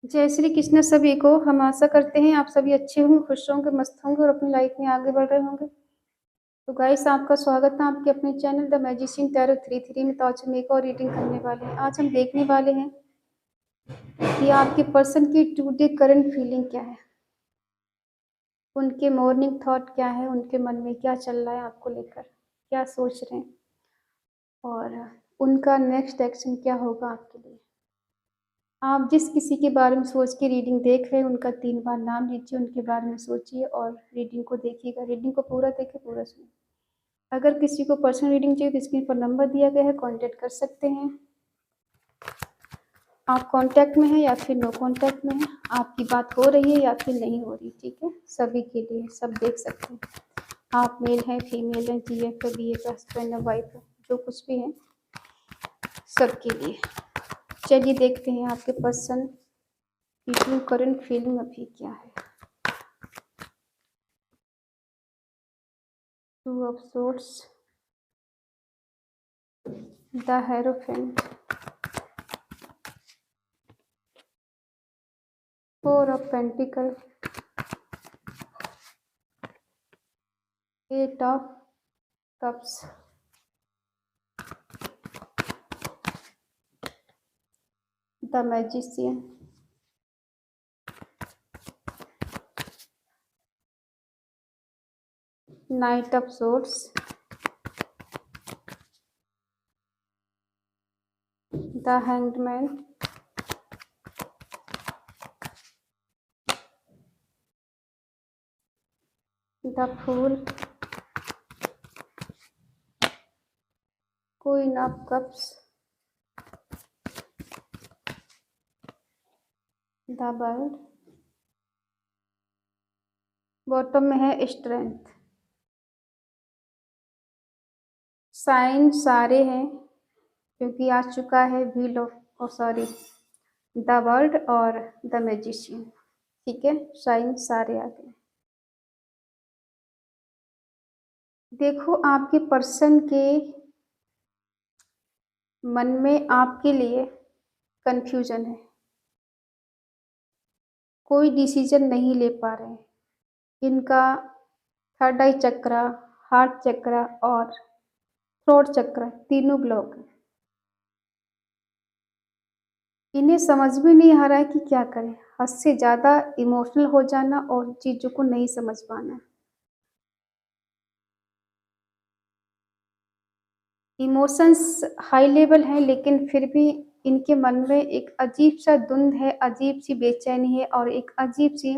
जय श्री कृष्ण सभी को। हम आशा करते हैं आप सभी अच्छे होंगे, खुश होंगे, मस्त होंगे और अपनी लाइफ में आगे बढ़ रहे होंगे। तो गाइस, आपका स्वागत है आपके अपने चैनल द मैजिशियन टैरो 33 में। तो आज हम एक और रीडिंग करने वाले हैं। आज हम देखने वाले हैं कि आपके पर्सन की टुडे करंट फीलिंग क्या है, उनके मॉर्निंग थॉट क्या है, उनके मन में क्या चल रहा है, आपको लेकर क्या सोच रहे हैं और उनका नेक्स्ट एक्शन क्या होगा आपके लिए। आप जिस किसी के बारे में सोच के रीडिंग देख रहे हैं उनका 3 बार नाम लीजिए, उनके बारे में सोचिए और रीडिंग को देखिएगा। रीडिंग को पूरा देखें, पूरा सुनिए। अगर किसी को पर्सनल रीडिंग चाहिए तो स्क्रीन पर नंबर दिया गया है, कांटेक्ट कर सकते हैं। आप कांटेक्ट में हैं या फिर नो कांटेक्ट में हैं, आपकी बात हो रही है या फिर नहीं हो रही, ठीक है। सभी के लिए सब देख सकते हैं। आप मेल हैं, फीमेल हैं, जीएफ है, बीएफ है, हस्बैंड है, वाइफ है, जो कुछ भी है सबके लिए। चलिए देखते हैं आपके पर्सन की ट्रू करंट फीलिंग अभी क्या है। Two of Swords, the Hierophant, Four of Pentacles, Eight of Cups, the Magician, Knight of Swords, the Hanged Man, the Fool, Queen of Cups, the Bird, bottom में है strength. Sign सारे हैं क्योंकि आ चुका है व्हील ऑफ द वर्ल्ड और the magician, ठीक है। साइन सारे आ गए। देखो, आपके पर्सन के मन में आपके लिए कंफ्यूजन है, कोई डिसीजन नहीं ले पा रहे हैं। इनका थर्ड आई चक्र, हार्ट चक्र और थ्रोट चक्र तीनों ब्लॉक है। इन्हें समझ में नहीं आ रहा है कि क्या करें। हद से ज़्यादा इमोशनल हो जाना और चीज़ों को नहीं समझ पाना। इमोशंस हाई लेवल है लेकिन फिर भी इनके मन में एक अजीब सा धुंध है, अजीब सी बेचैनी है और एक अजीब सी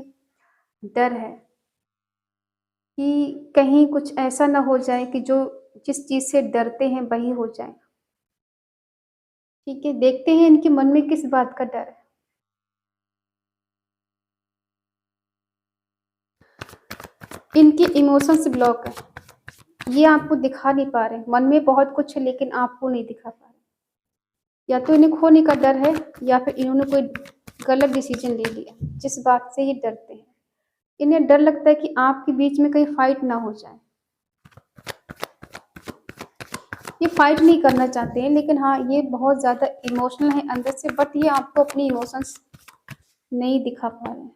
डर है कि कहीं कुछ ऐसा ना हो जाए कि जो जिस चीज़ से डरते हैं वही हो जाए, ठीक है। देखते हैं इनके मन में किस बात का डर है। इनके इमोशंस ब्लॉक है, ये आपको दिखा नहीं पा रहे। मन में बहुत कुछ है लेकिन आपको नहीं दिखा पा रहे। या तो इन्हें खोने का डर है या फिर इन्होंने कोई गलत डिसीजन ले लिया जिस बात से ये डरते हैं। इन्हें डर लगता है कि आपके बीच में कहीं फाइट ना हो जाए। ये फाइट नहीं करना चाहते हैं लेकिन हाँ, ये बहुत ज़्यादा इमोशनल है अंदर से, बट ये आपको अपनी इमोशंस नहीं दिखा पा रहे हैं।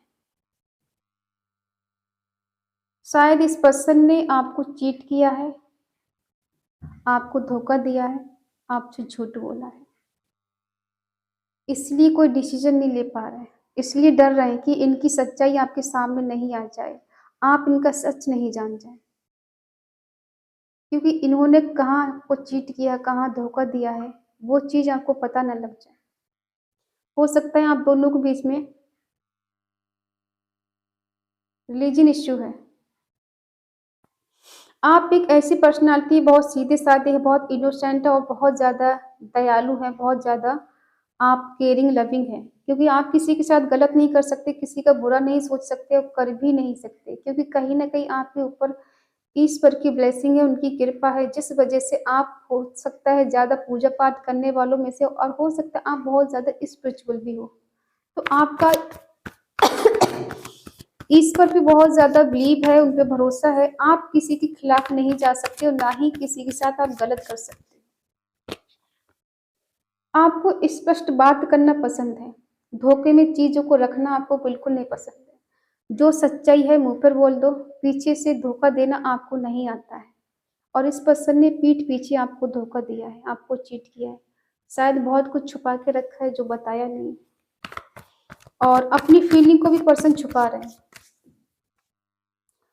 शायद इस पर्सन ने आपको चीट किया है, आपको धोखा दिया है, आपसे झूठ बोला है, इसलिए कोई डिसीजन नहीं ले पा रहे हैं। इसलिए डर रहे हैं कि इनकी सच्चाई आपके सामने नहीं आ जाए, आप इनका सच नहीं जान जाए, क्योंकि इन्होंने कहाँ आपको चीट किया, कहाँ धोखा दिया है, वो चीज़ आपको पता न लग जाए। हो सकता है आप दोनों के बीच में रिलीजन इश्यू है। आप एक ऐसी पर्सनालिटी, बहुत सीधे साधे है, बहुत इनोसेंट है और बहुत ज़्यादा दयालु है, बहुत ज़्यादा आप केयरिंग लविंग है, क्योंकि आप किसी के साथ गलत नहीं कर सकते, किसी का बुरा नहीं सोच सकते और कर भी नहीं सकते, क्योंकि कहीं ना कहीं आपके ऊपर ईश्वर की ब्लेसिंग है, उनकी कृपा है, जिस वजह से आप हो सकता है ज़्यादा पूजा पाठ करने वालों में से, और हो सकता है आप बहुत ज़्यादा स्पिरिचुअल भी हो। तो आपका ईश्वर पे बहुत ज़्यादा बिलीव है, उन पे भरोसा है। आप किसी के खिलाफ नहीं जा सकते और ना ही किसी के साथ आप गलत कर सकते। आपको स्पष्ट बात करना पसंद है, धोखे में चीज़ों को रखना आपको बिल्कुल नहीं पसंद है। जो सच्चाई है मुँह पर बोल दो, पीछे से धोखा देना आपको नहीं आता है। और इस पर्सन ने पीठ पीछे आपको धोखा दिया है, आपको चीट किया है। शायद बहुत कुछ छुपा के रखा है जो बताया नहीं, और अपनी फीलिंग को भी पर्सन छुपा रहे हैं,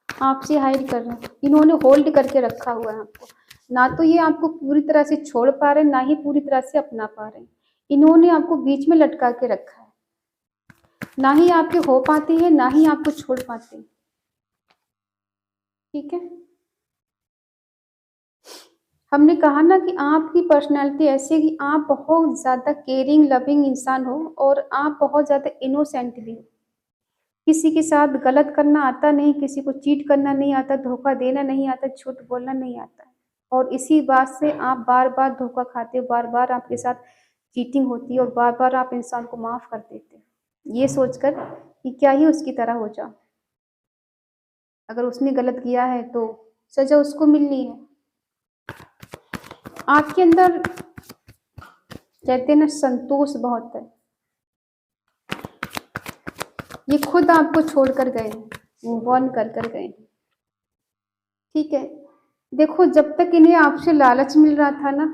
आपसे हाइड कर रहे हैं। इन्होंने होल्ड करके रखा हुआ है आपको। ना तो ये आपको पूरी तरह से छोड़ पा रहे हैं, ना ही पूरी तरह से अपना पा रहे हैं। इन्होंने आपको बीच में लटका के रखा है। ना ही आपके हो पाते हैं, ना ही आपको छोड़ पाते हैं। ठीक है, हमने कहा ना कि आपकी पर्सनैलिटी ऐसी है कि आप बहुत ज़्यादा केयरिंग, लविंग इंसान हो, और आप बहुत ज़्यादा इनोसेंट भी हो। किसी के साथ गलत करना आता नहीं, किसी को चीट करना नहीं आता, धोखा देना नहीं आता, झूठ बोलना नहीं आता है। और इसी बात से आप बार-बार धोखा खाते हो, बार-बार आपके साथ चीटिंग होती है, और बार-बार आप इंसान को माफ़ कर देते हो, ये सोचकर कि क्या ही उसकी तरह हो जाओ। अगर उसने गलत किया है तो सज़ा उसको मिलनी है। आपके अंदर कहते हैं ना, संतोष बहुत है। ये खुद आपको छोड़कर गए हैं, मूव ऑन कर गए हैं। ठीक है, देखो जब तक इन्हें आपसे लालच मिल रहा था ना,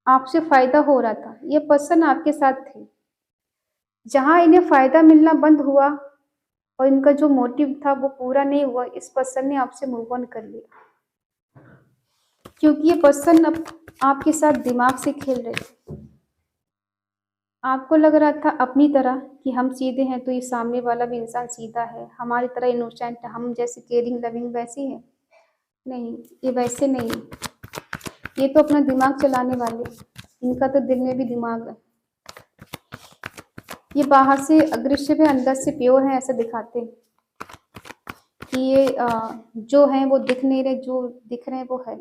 आपसे फ़ायदा हो रहा था, ये पर्सन आपके साथ थे। जहाँ इन्हें फ़ायदा मिलना बंद हुआ और इनका जो मोटिव था वो पूरा नहीं हुआ, इस पर्सन ने आपसे मूव ऑन कर लिया। क्योंकि ये पर्सन अब आपके साथ दिमाग से खेल रहे थे। आपको लग रहा था अपनी तरह कि हम सीधे हैं तो ये सामने वाला भी इंसान सीधा है, हमारी तरह इनोसेंट है, हम जैसे केयरिंग लविंग वैसे है। नहीं, ये वैसे नहीं है। ये तो अपना दिमाग चलाने वाले, इनका तो दिल में भी दिमाग है। ये बाहर से अग्रेसिव है, अंदर से प्योर है, ऐसा दिखाते हैं कि ये जो है वो दिख नहीं रहे, जो दिख रहे हैं वो है।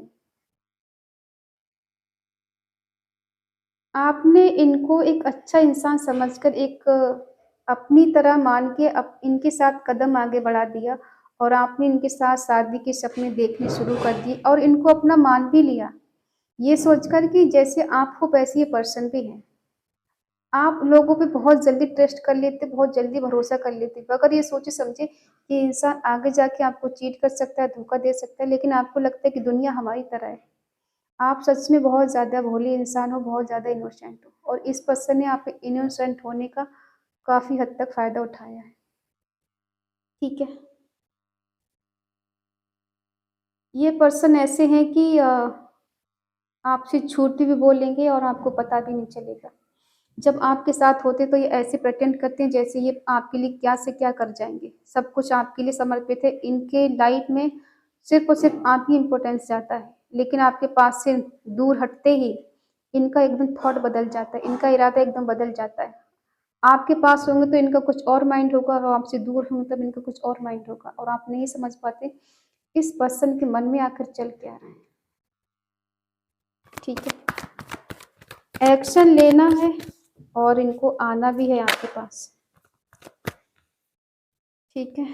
आपने इनको एक अच्छा इंसान समझकर एक अपनी तरह मान के इनके साथ कदम आगे बढ़ा दिया, और आपने इनके साथ शादी के सपने देखने शुरू कर दिए और इनको अपना मान भी लिया, ये सोचकर कि जैसे आप हो वैसे ये पर्सन भी है। आप लोगों पे बहुत जल्दी ट्रस्ट कर लेते, बहुत जल्दी भरोसा कर लेते, अगर ये सोचे समझे कि इंसान आगे जाके आपको चीट कर सकता है, धोखा दे सकता है, लेकिन आपको लगता है कि दुनिया हमारी तरह है। आप सच में बहुत ज़्यादा भोले इंसान हो, बहुत ज़्यादा इनोसेंट हो, और इस पर्सन ने आपके इनोसेंट होने का काफ़ी हद तक फ़ायदा उठाया है। ठीक है, ये पर्सन ऐसे हैं कि आपसे झूठ भी बोलेंगे और आपको पता भी नहीं चलेगा। जब आपके साथ होते तो ये ऐसे प्रिटेंड करते हैं जैसे ये आपके लिए क्या से क्या कर जाएँगे। सब कुछ आपके लिए समर्पित है। इनके लाइफ में सिर्फ़ और सिर्फ़ आप ही इम्पोर्टेंस जाता है। लेकिन आपके पास से दूर हटते ही इनका एकदम थॉट बदल जाता है, इनका इरादा एकदम बदल जाता है। आपके पास होंगे तो इनका कुछ और माइंड होगा, और आपसे दूर होंगे तब इनका कुछ और माइंड होगा, और आप नहीं समझ पाते इस पर्सन के मन में आखिर चल क्या रहा है। ठीक है, एक्शन लेना है और इनको आना भी है आपके पास। ठीक है,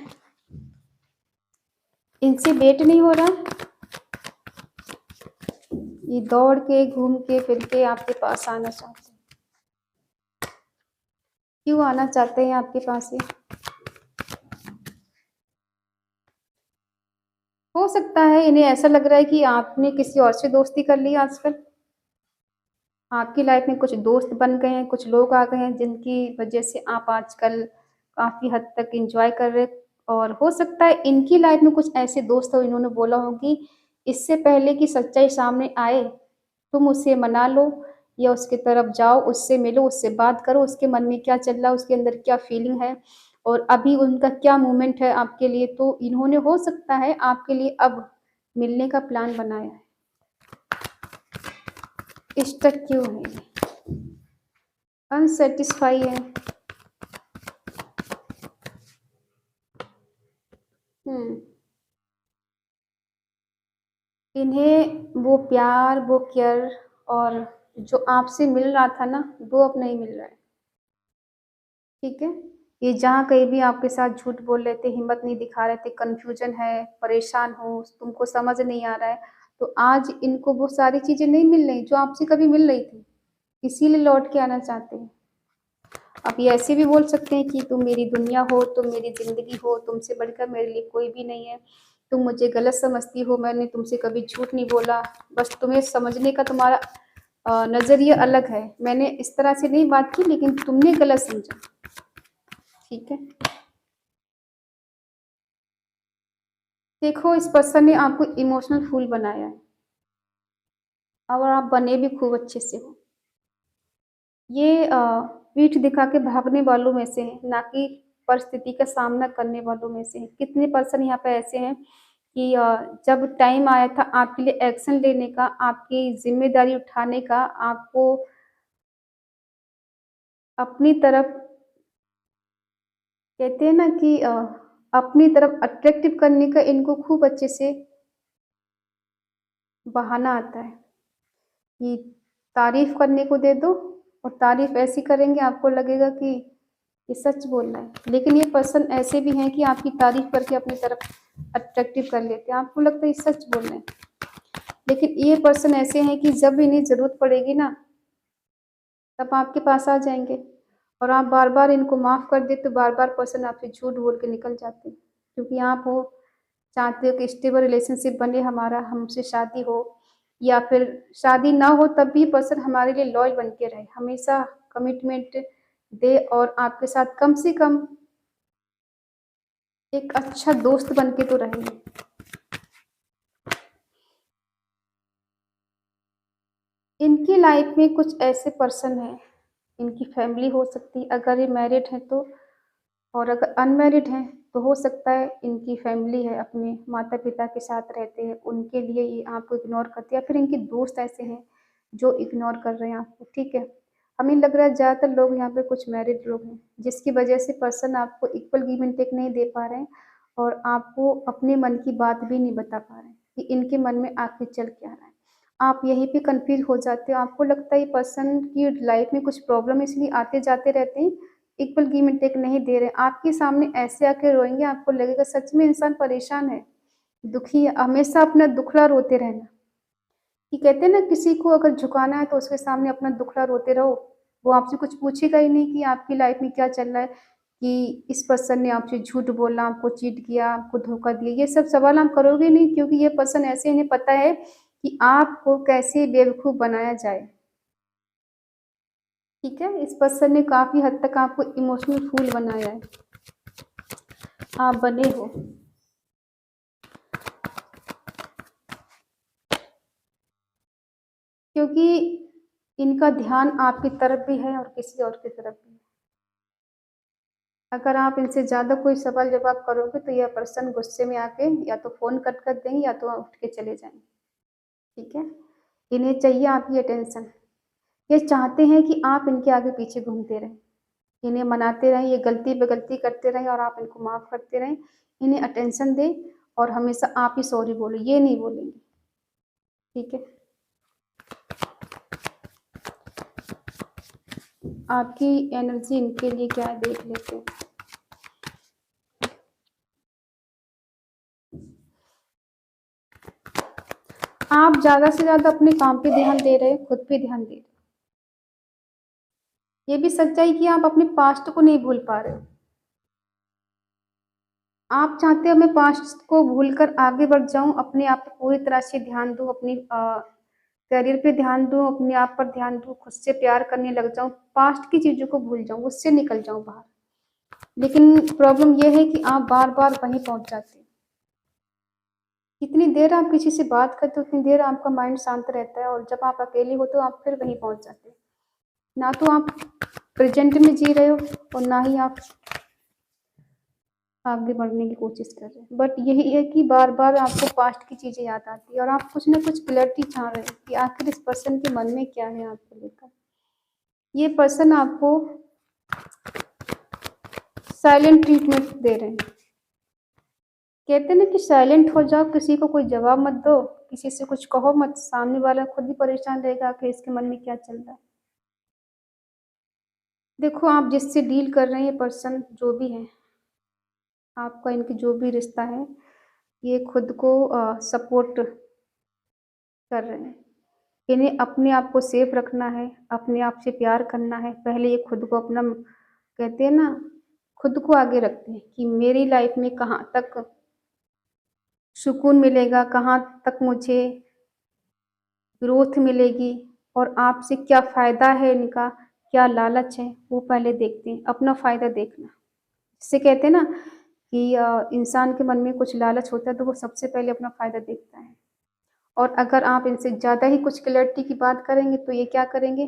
इनसे वेट नहीं हो रहा, ये दौड़ के घूम के फिर के आपके पास आना चाहते हैं। क्यों आना चाहते हैं आपके पास ये? हो सकता है इन्हें ऐसा लग रहा है कि आपने किसी और से दोस्ती कर ली आजकल। आपकी लाइफ में कुछ दोस्त बन गए हैं, कुछ लोग आ गए हैं जिनकी वजह से आप आजकल काफ़ी हद तक एंजॉय कर रहे, और हो सकता है इनकी लाइफ में कुछ ऐसे दोस्त हो, इन्होंने बोला हो कि इससे पहले कि सच्चाई सामने आए, तुम उसे मना लो या उसकी तरफ जाओ, उससे मिलो, उससे बात करो, उसके मन में क्या चल रहा है, उसके अंदर क्या फीलिंग है और अभी उनका क्या मूवमेंट है आपके लिए। तो इन्होंने हो सकता है आपके लिए अब मिलने का प्लान बनाया है। स्टक क्यों है ये? अनसैटिस्फाई है। हुँ। इन्हें वो प्यार, वो केयर और जो आपसे मिल रहा था ना, वो अब नहीं मिल रहा है। ठीक है? ये जहाँ कहीं भी आपके साथ झूठ बोल रहे थे, हिम्मत नहीं दिखा रहे थे, कन्फ्यूज़न है, परेशान हो, तुमको समझ नहीं आ रहा है, तो आज इनको वो सारी चीज़ें नहीं मिल रही, जो आपसे कभी मिल रही थी, इसीलिए लौट के आना चाहते हैं। आप ये ऐसे भी बोल सकते हैं कि तुम मेरी दुनिया हो, तुम मेरी ज़िंदगी हो, तुमसे बढ़कर मेरे लिए कोई भी नहीं है। तुम मुझे गलत समझती हो, मैंने तुमसे कभी झूठ नहीं बोला, बस तुम्हें समझने का तुम्हारा नज़रिया अलग है। मैंने इस तरह से नहीं बात की लेकिन तुमने गलत समझा, ठीक है? देखो इस पर्सन ने आपको इमोशनल फूल बनाया है और आप बने भी खूब अच्छे से हो। ये पीठ दिखा के भागने वालों में से है, ना कि परिस्थिति का सामना करने वालों में से है। कितने पर्सन यहाँ पे ऐसे हैं कि जब टाइम आया था आपके लिए एक्शन लेने का, आपकी ज़िम्मेदारी उठाने का, आपको अपनी तरफ कहते हैं ना कि अपनी तरफ अट्रैक्टिव करने का इनको खूब अच्छे से बहाना आता है कि तारीफ़ करने को दे दो और तारीफ़ ऐसी करेंगे आपको लगेगा कि ये सच बोल रहा है। लेकिन ये पर्सन ऐसे भी हैं कि आपकी तारीफ़ करके अपनी तरफ अट्रैक्टिव कर लेते हैं। आपको लगता है ये सच बोल रहे हैं। लेकिन ये पर्सन ऐसे हैं कि जब इन्हें ज़रूरत पड़ेगी ना, तब आपके पास आ जाएँगे और आप बार-बार इनको माफ़ कर दें तो बार-बार पर्सन आपसे झूठ बोल के निकल जाते हैं। क्योंकि आप वो चाहते हो कि स्टेबल रिलेशनशिप बने हमारा, हमसे शादी हो या फिर शादी ना हो तब भी पर्सन हमारे लिए लॉयल बन के रहे, हमेशा कमिटमेंट दे और आपके साथ कम से कम एक अच्छा दोस्त बन के तो रहे। इनकी लाइफ में कुछ ऐसे पर्सन हैं, इनकी फैमिली हो सकती है अगर ये मैरिड हैं तो, और अगर अनमैरिड हैं तो हो सकता है इनकी फैमिली है, अपने माता-पिता के साथ रहते हैं, उनके लिए ये आपको इग्नोर करते हैं या फिर इनके दोस्त ऐसे हैं जो इग्नोर कर रहे हैं आपको, ठीक है? हमें लग रहा है ज़्यादातर लोग यहाँ पे कुछ मैरिड लोग हैं, जिसकी वजह से पर्सन आपको इक्वल गिव एंड टेक नहीं दे पा रहे हैं और आपको अपने मन की बात भी नहीं बता पा रहे हैं कि इनके मन में आखिर चल क्या रहा है। आप यहीं पे कन्फ्यूज़ हो जाते हो, आपको लगता है ये पर्सन की लाइफ में कुछ प्रॉब्लम इसलिए आते-जाते रहते हैं, इक्वल गिव एंड टेक नहीं दे रहे हैं। आपके सामने ऐसे आके रोएँगे, आपको लगेगा सच में इंसान परेशान है, दुखी है, हमेशा अपना दुखड़ा रोते रहना। कि कहते हैं ना किसी को अगर झुकाना है तो उसके सामने अपना दुखड़ा रोते रहो, वो आपसे कुछ पूछेगा ही नहीं कि आपकी लाइफ में क्या चल रहा है, कि इस पर्सन ने आपसे झूठ बोला, आपको चीट किया, आपको धोखा दिया, ये सब सवाल आप करोगे नहीं क्योंकि ये पर्सन ऐसे इन्हें पता है कि आपको कैसे बेवकूफ़ बनाया जाए। ठीक है? इस पर्सन ने काफ़ी हद तक आपको इमोशनल फूल बनाया है, आप बने हो। क्योंकि इनका ध्यान आपकी तरफ भी है और किसी और की तरफ भी है। अगर आप इनसे ज़्यादा कोई सवाल-जवाब करोगे तो यह पर्सन गुस्से में आके या तो फ़ोन कट कर देंगे या तो उठ के चले जाएँगे, ठीक है? इन्हें चाहिए आपकी अटेंशन। ये चाहते हैं कि आप इनके आगे-पीछे घूमते रहें, इन्हें मनाते रहें, ये गलती पे गलती करते रहें और आप इनको माफ़ करते रहें। इन्हें अटेंशन दें और हमेशा आप ही सॉरी बोलो, ये नहीं बोलेंगे, ठीक है? आपकी एनर्जी इनके लिए क्या है देख लेते हैं। आप ज़्यादा से ज़्यादा अपने काम पे ध्यान दे रहे हैं, खुद पे ध्यान दे रहे हैं। ये भी सच्चाई कि आप अपने पास्ट को नहीं भूल पा रहे हो। आप चाहते हो मैं पास्ट को भूलकर आगे बढ़ जाऊँ, अपने आप पे पूरी तरह से ध्यान दूँ, अपनी करियर पे ध्यान दूँ, अपने आप पर ध्यान दूँ, खुद से प्यार करने लग जाऊँ, पास्ट की चीज़ों को भूल जाऊँ, उससे निकल जाऊँ बाहर। लेकिन प्रॉब्लम ये है कि आप बार-बार वहीं पहुँच जाते हो। जितनी देर आप किसी से बात करते हो, उतनी देर आपका माइंड शांत रहता है और जब आप अकेले हो तो आप फिर वहीं पहुँच जाते हो। ना तो आप प्रेज़ेंट में जी रहे हो और ना ही आप आगे बढ़ने की कोशिश कर रहे हैं। बट यही है कि बार-बार आपको पास्ट की चीज़ें याद आती है और आप कुछ न कुछ क्लैरिटी चाह रहे हैं कि आखिर इस पर्सन के मन में क्या है आपको लेकर। ये पर्सन आपको साइलेंट ट्रीटमेंट दे रहे हैं। कहते हैं ना कि साइलेंट हो जाओ, किसी को कोई जवाब मत दो, किसी से कुछ कहो मत, सामने वाला खुद ही परेशान रहेगा कि इसके मन में क्या चल रहा है। देखो आप जिससे डील कर रहे हैं ये पर्सन जो भी है, आपका इनकी जो भी रिश्ता है, ये खुद को सपोर्ट कर रहे हैं। इन्हें अपने आप को सेफ रखना है, अपने आप से प्यार करना है। पहले ये खुद को अपना कहते हैं ना, खुद को आगे रखते हैं कि मेरी लाइफ में कहाँ तक सुकून मिलेगा, कहाँ तक मुझे ग्रोथ मिलेगी और आपसे क्या फ़ायदा है इनका, क्या लालच है, वो पहले देखते हैं, अपना फ़ायदा देखना। जिसे कहते हैं ना कि इंसान के मन में कुछ लालच होता है तो वो सबसे पहले अपना फ़ायदा देखता है। और अगर आप इनसे ज़्यादा ही कुछ क्लैरिटी की बात करेंगे तो ये क्या करेंगे,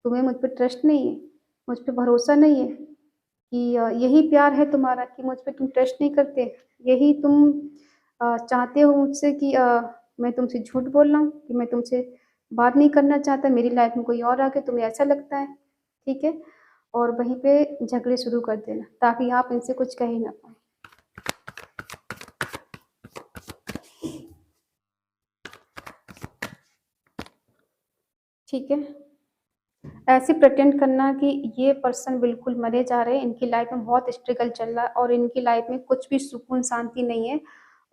तुम्हें मुझ पे ट्रस्ट नहीं है, मुझ पे भरोसा नहीं है कि यही प्यार है तुम्हारा कि मुझ पे तुम ट्रस्ट नहीं करते, यही तुम चाहते हो मुझसे कि मैं तुमसे झूठ बोल रहा हूँ, कि मैं तुमसे बात नहीं करना चाहता, मेरी लाइफ में कोई और आ गया, तुम्हें ऐसा लगता है, ठीक है? और वहीं पे झगड़े शुरू कर देना ताकि आप इनसे कुछ कह ही ना पाएँ। ठीक है? ऐसे प्रिटेंड करना कि ये पर्सन बिल्कुल मरे जा रहे हैं, इनकी लाइफ में बहुत स्ट्रगल चल रहा है और इनकी लाइफ में कुछ भी सुकून शांति नहीं है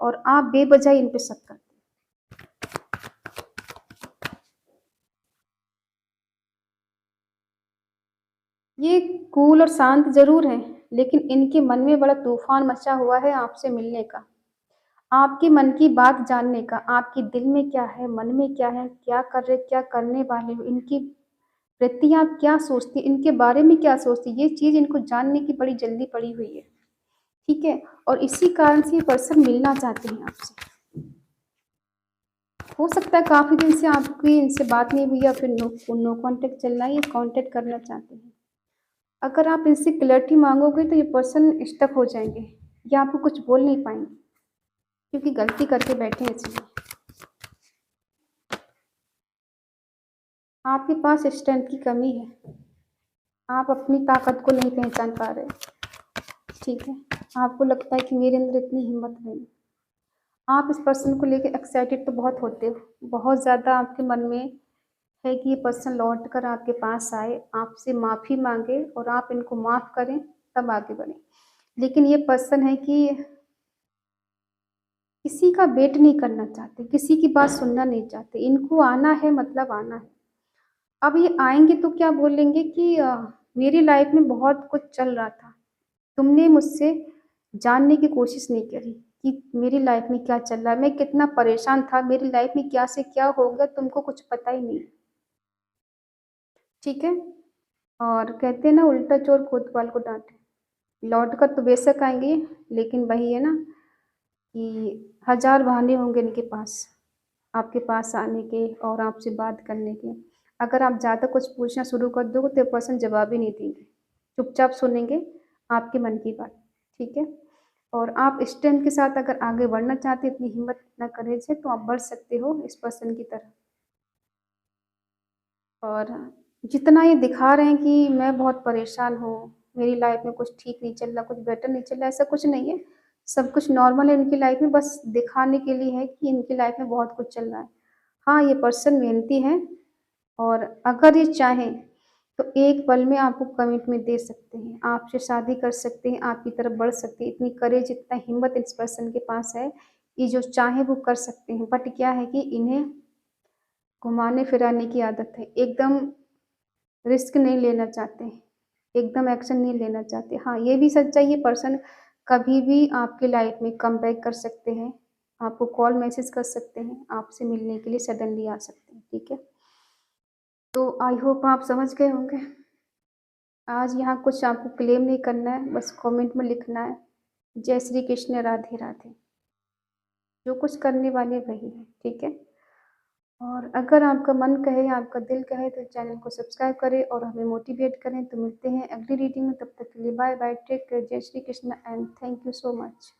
और आप बेवजह इन पे शक करते हैं। ये कूल और शांत ज़रूर हैं, लेकिन इनके मन में बड़ा तूफ़ान मचा हुआ है आपसे मिलने का, आपके मन की बात जानने का, आपके दिल में क्या है, मन में क्या है, क्या कर रहे, क्या करने वाले हो, इनकी प्रति आप क्या सोचती, इनके बारे में क्या सोचती, ये चीज़ इनको जानने की बड़ी जल्दी पड़ी हुई है, ठीक है? और इसी कारण से ये पर्सन मिलना चाहते हैं आपसे। हो सकता है काफ़ी दिन से आपकी इनसे बात नहीं हुई या फिर नो नो कॉन्टैक्ट चल रहा है, ये कॉन्टैक्ट करना चाहते हैं। अगर आप इनसे क्लैरिटी माँगोगे तो ये पर्सन स्टक हो जाएँगे या आपको कुछ बोल नहीं पाएँगे क्योंकि गलती करके बैठे हैं इसलिए। आपके पास स्ट्रेंथ की कमी है, आप अपनी ताकत को नहीं पहचान पा रहे, ठीक है? आपको लगता है कि मेरे अंदर इतनी हिम्मत नहीं। आप इस पर्सन को लेके एक्साइटेड तो बहुत होते हो, बहुत ज़्यादा आपके मन में है कि ये पर्सन लौट कर आपके पास आए, आपसे माफ़ी माँगे और आप इनको माफ़ करें, तब आगे बढ़ें। लेकिन ये पर्सन है कि किसी का वेट नहीं करना चाहते, किसी की बात सुनना नहीं चाहते, इनको आना है मतलब आना है। अब ये आएँगे तो क्या बोलेंगे कि मेरी लाइफ़ में बहुत कुछ चल रहा था, तुमने मुझसे जानने की कोशिश नहीं करी कि मेरी लाइफ़ में क्या चल रहा है, मैं कितना परेशान था, मेरी लाइफ़ में क्या से क्या हो गया तुमको कुछ पता ही नहीं, ठीक है? और कहते हैं ना उल्टा चोर कोतवाल को डाँटे। लौट कर तो बेशक आएँगे, लेकिन वही है ना कि हज़ार बहाने होंगे इनके पास, आपके पास आने के और आपसे बात करने के। अगर आप ज़्यादा कुछ पूछना शुरू कर दोगे तो ये पर्सन जवाब ही नहीं देंगे, चुपचाप सुनेंगे आपके मन की बात, ठीक है? और आप स्ट्रेंथ के साथ अगर आगे बढ़ना चाहते हैं, इतनी हिम्मत, इतना करेज है, तो आप बढ़ सकते हो इस पर्सन की तरह। और जितना ये दिखा रहे हैं कि मैं बहुत परेशान हूँ, मेरी लाइफ़ में कुछ ठीक नहीं चल रहा, कुछ बेटर नहीं चल रहा, ऐसा कुछ नहीं है। सब कुछ नॉर्मल है इनकी लाइफ़ में, बस दिखाने के लिए है कि इनकी लाइफ़ में बहुत कुछ चल रहा है। हाँ, ये पर्सन मेहनती हैं और अगर ये चाहें, तो एक पल में आपको कमिटमेंट दे सकते हैं, आपसे शादी कर सकते हैं, आपकी तरफ बढ़ सकते हैं। इतनी करेज, इतना हिम्मत इस पर्सन के पास है, कि जो चाहें वो कर सकते हैं। बट क्या है कि इन्हें घुमाने-फिराने की आदत है, एकदम रिस्क नहीं लेना चाहते, एकदम एक्शन नहीं लेना चाहते। हाँ, ये भी सच्चाई है, ये पर्सन कभी भी आपकी लाइफ़ में कमबैक कर सकते हैं, आपको कॉल मैसेज कर सकते हैं, आपसे मिलने के लिए सडनली आ सकते हैं, ठीक है? तो आई होप आप समझ गए होंगे। आज यहाँ कुछ आपको क्लेम नहीं करना है, बस कमेंट में लिखना है, जय श्री कृष्ण, राधे राधे। जो कुछ करने वाले वही हैं, ठीक है? और अगर आपका मन कहे, आपका दिल कहे तो चैनल को सब्सक्राइब करें और हमें मोटिवेट करें। तो मिलते हैं अगली रीडिंग में, तब तक के लिए बाय बाय, टेक केयर, जय Shri Krishna and thank you so much.